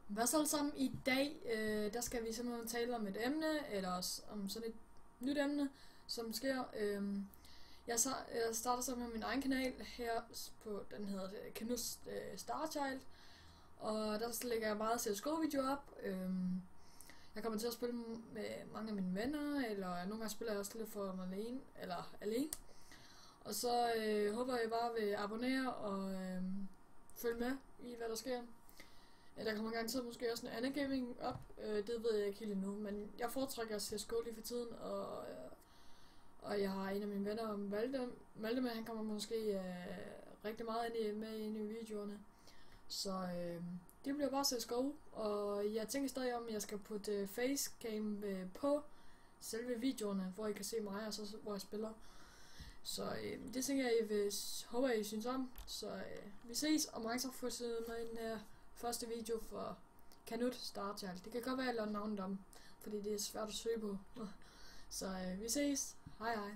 Hvad så alle sammen? I dag, der skal vi simpelthen tale om et emne, eller om sådan et nyt emne, som sker. Jeg starter så med min egen kanal her på, den hedder Canuts Starchild, og der lægger jeg meget CSGO-videoer op. Jeg kommer til at spille med mange af mine venner, eller nogle gange spiller jeg også lidt for mig alene. Og så håber jeg bare vil abonnere og følge med i, hvad der sker. Der kommer garanteret måske også en anden gaming op, det ved jeg ikke helt endnu, men jeg foretrækker CSGO lige for tiden, og jeg har en af mine venner om Malte, han kommer måske rigtig meget ind i videoerne, så det bliver bare CSGO, og jeg tænker stadig om, at jeg skal putte facecam på selve videoerne, hvor I kan se mig, og så hvor jeg spiller. Så det tænker jeg, håber I synes om. Så vi ses, og mange tak for at sidde med i den her første video for Canut Starchild. Det kan godt være, at jeg lader navnet om, fordi det er svært at søge på. Så vi ses. Hej hej.